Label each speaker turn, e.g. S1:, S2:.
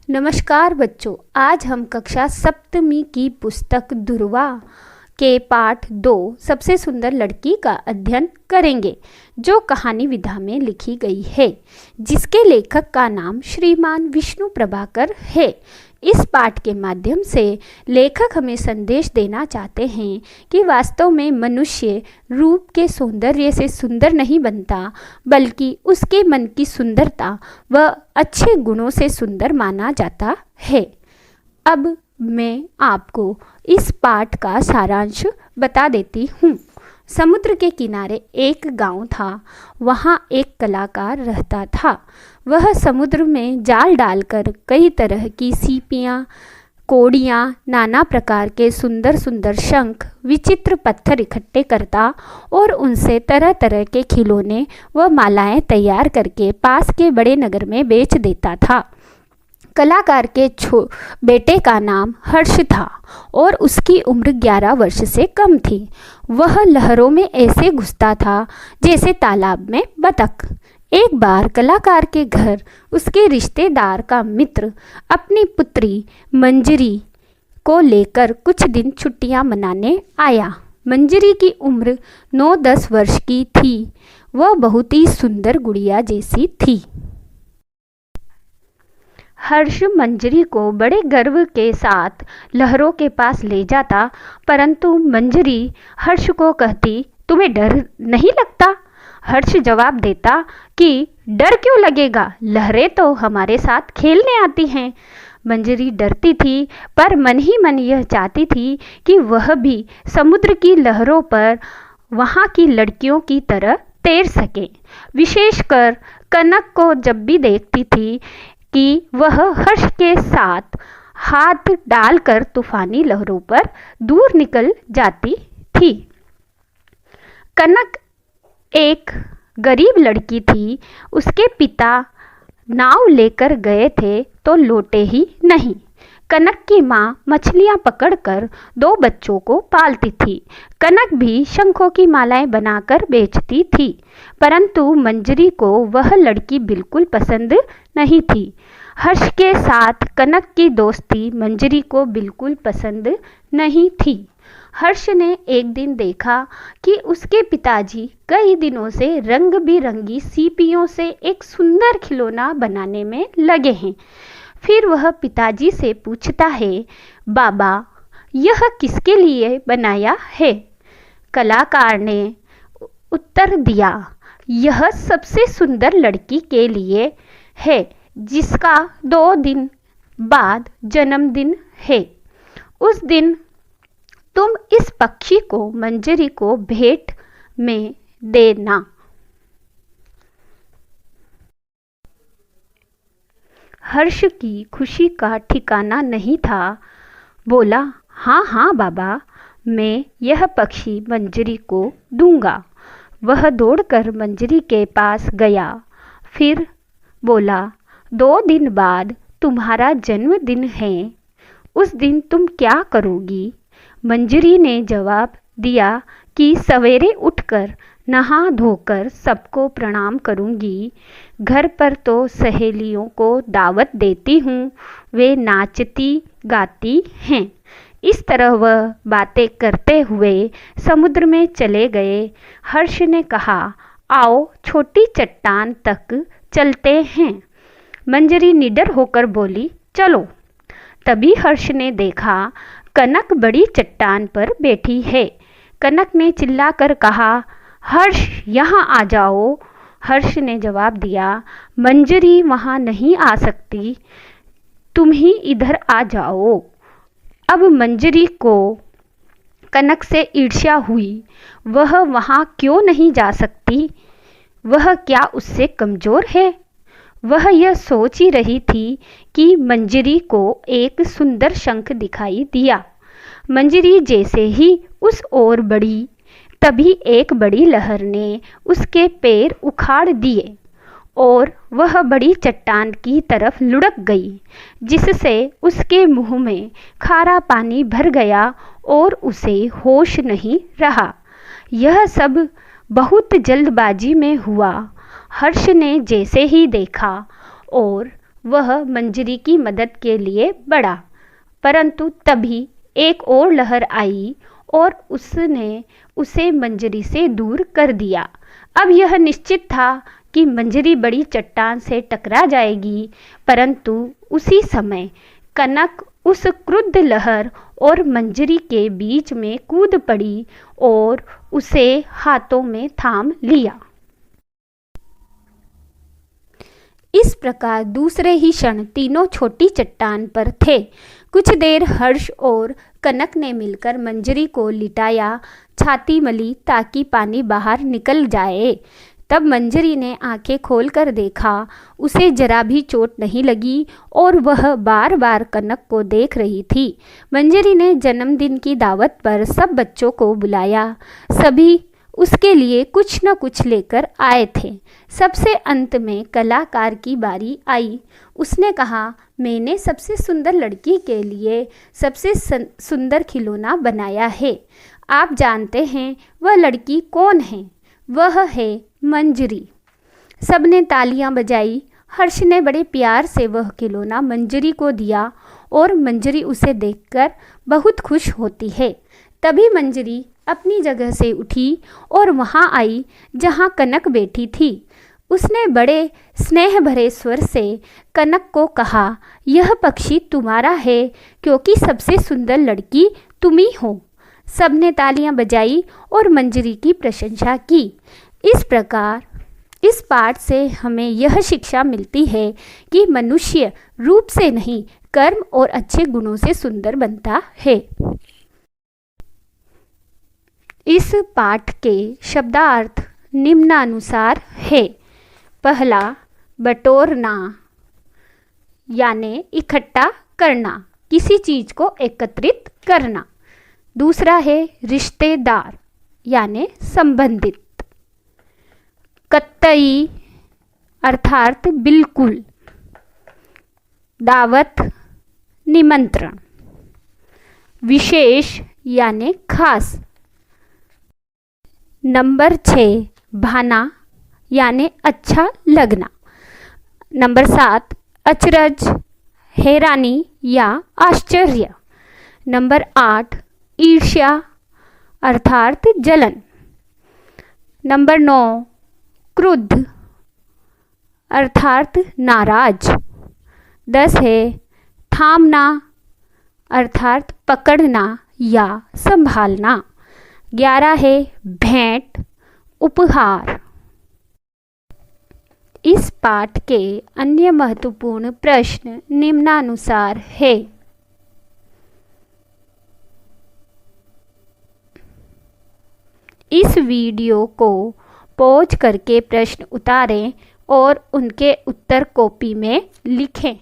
S1: नमस्कार बच्चों, आज हम कक्षा सप्तमी की पुस्तक दुर्वा के पाठ 2 सबसे सुंदर लड़की का अध्ययन करेंगे, जो कहानी विधा में लिखी गई है, जिसके लेखक का नाम श्रीमान विष्णु प्रभाकर है। इस पाठ के माध्यम से लेखक हमें संदेश देना चाहते हैं कि वास्तव में मनुष्य रूप के सौंदर्य से सुंदर नहीं बनता, बल्कि उसके मन की सुंदरता व अच्छे गुणों से सुंदर माना जाता है। अब मैं आपको इस पाठ का सारांश बता देती हूँ। समुद्र के किनारे एक गांव था। वहाँ एक कलाकार रहता था। वह समुद्र में जाल डालकर कई तरह की सीपियाँ, कोड़ियाँ, नाना प्रकार के सुंदर सुंदर शंख, विचित्र पत्थर इकट्ठे करता और उनसे तरह तरह के खिलौने व मालाएं तैयार करके पास के बड़े नगर में बेच देता था। कलाकार के बेटे का नाम हर्ष था और उसकी उम्र 11 वर्ष से कम थी। वह लहरों में ऐसे घुसता था जैसे तालाब में बतख। एक बार कलाकार के घर उसके रिश्तेदार का मित्र अपनी पुत्री मंजरी को लेकर कुछ दिन छुट्टियां मनाने आया। मंजरी की उम्र 9-10 वर्ष की थी। वह बहुत ही सुंदर गुड़िया जैसी थी। हर्ष मंजरी को बड़े गर्व के साथ लहरों के पास ले जाता, परंतु मंजरी हर्ष को कहती, तुम्हें डर नहीं लगता? हर्ष जवाब देता कि डर क्यों लगेगा, लहरें तो हमारे साथ खेलने आती हैं। मंजरी डरती थी, पर मन ही मन यह चाहती थी कि वह भी समुद्र की लहरों पर वहाँ की लड़कियों की तरह तैर सके। विशेषकर कनक को जब भी देखती थी कि वह हर्ष के साथ हाथ डालकर तूफानी लहरों पर दूर निकल जाती थी। कनक एक गरीब लड़की थी। उसके पिता नाव लेकर गए थे तो लौटे ही नहीं। कनक की माँ मछलियाँ पकड़कर 2 बच्चों को पालती थी। कनक भी शंखों की मालाएं बनाकर बेचती थी, परंतु मंजरी को वह लड़की बिल्कुल पसंद नहीं थी। हर्ष के साथ कनक की दोस्ती मंजरी को बिल्कुल पसंद नहीं थी। हर्ष ने एक दिन देखा कि उसके पिताजी कई दिनों से रंग बिरंगी सीपियों से एक सुंदर खिलौना बनाने में लगे हैं। फिर वह पिताजी से पूछता है, बाबा, यह किसके लिए बनाया है? कलाकार ने उत्तर दिया, यह सबसे सुंदर लड़की के लिए है, जिसका 2 दिन बाद जन्मदिन है। उस दिन तुम इस पक्षी को मंजरी को भेंट में देना। हर्ष की खुशी का ठिकाना नहीं था। बोला, हाँ हाँ बाबा, मैं यह पक्षी मंजरी को दूंगा। वह दौड़कर मंजरी के पास गया। फिर बोला, 2 दिन बाद तुम्हारा जन्मदिन है, उस दिन तुम क्या करोगी? मंजरी ने जवाब दिया कि सवेरे उठकर नहा धोकर सबको प्रणाम करूंगी। घर पर तो सहेलियों को दावत देती हूँ, वे नाचती गाती हैं। इस तरह वह बातें करते हुए समुद्र में चले गए। हर्ष ने कहा, आओ छोटी चट्टान तक चलते हैं। मंजरी निडर होकर बोली, चलो। तभी हर्ष ने देखा कनक बड़ी चट्टान पर बैठी है। कनक ने चिल्लाकर कहा, हर्ष यहाँ आ जाओ। हर्ष ने जवाब दिया, मंजरी वहाँ नहीं आ सकती, तुम ही इधर आ जाओ। अब मंजरी को कनक से ईर्ष्या हुई। वह वहाँ क्यों नहीं जा सकती? वह क्या उससे कमज़ोर है? वह यह सोच ही रही थी कि मंजरी को एक सुंदर शंख दिखाई दिया। मंजरी जैसे ही उस ओर बढ़ी, तभी एक बड़ी लहर ने उसके पैर उखाड़ दिए और वह बड़ी चट्टान की तरफ लुढ़क गई, जिससे उसके मुंह में खारा पानी भर गया और उसे होश नहीं रहा। यह सब बहुत जल्दबाजी में हुआ। हर्ष ने जैसे ही देखा और वह मंजरी की मदद के लिए बढ़ा, परंतु तभी एक और लहर आई और उसने उसे मंजरी से दूर कर दिया। अब यह निश्चित था कि मंजरी बड़ी चट्टान से टकरा जाएगी, परंतु उसी समय कनक उस क्रुद्ध लहर और मंजरी के बीच में कूद पड़ी और उसे हाथों में थाम लिया। इस प्रकार दूसरे ही क्षण तीनों छोटी चट्टान पर थे। कुछ देर हर्ष और कनक ने मिलकर मंजरी को लिटाया, छाती मली ताकि पानी बाहर निकल जाए। तब मंजरी ने आंखें खोलकर देखा, उसे जरा भी चोट नहीं लगी और वह बार बार कनक को देख रही थी। मंजरी ने जन्मदिन की दावत पर सब बच्चों को बुलाया। सभी उसके लिए कुछ न कुछ लेकर आए थे। सबसे अंत में कलाकार की बारी आई। उसने कहा, मैंने सबसे सुंदर लड़की के लिए सबसे सुंदर खिलौना बनाया है। आप जानते हैं वह लड़की कौन है? वह है मंजरी। सबने तालियां बजाई। हर्ष ने बड़े प्यार से वह खिलौना मंजरी को दिया और मंजरी उसे देखकर बहुत खुश होती है। तभी मंजरी अपनी जगह से उठी और वहाँ आई जहाँ कनक बैठी थी। उसने बड़े स्नेह भरे स्वर से कनक को कहा, यह पक्षी तुम्हारा है क्योंकि सबसे सुंदर लड़की तुम ही हो। सबने तालियां बजाई और मंजरी की प्रशंसा की। इस प्रकार इस पाठ से हमें यह शिक्षा मिलती है कि मनुष्य रूप से नहीं, कर्म और अच्छे गुणों से सुंदर बनता है। इस पाठ के शब्दार्थ निम्नानुसार है। पहला, बटोरना यानी इकट्ठा करना, किसी चीज़ को एकत्रित करना। दूसरा है रिश्तेदार यानी संबंधित। कत्तई अर्थात बिल्कुल। दावत निमंत्रण। विशेष यानी खास। नंबर 6, भाना यानी अच्छा लगना। नंबर 7, अचरज, हैरानी या आश्चर्य। नंबर 8, ईर्ष्या अर्थात जलन। नंबर 9, क्रुद्ध अर्थात नाराज। 10 है थामना अर्थात पकड़ना या संभालना। 11 है भेंट, उपहार। इस पाठ के अन्य महत्वपूर्ण प्रश्न निम्नानुसार है। इस वीडियो को पॉज करके प्रश्न उतारें और उनके उत्तर कॉपी में लिखें।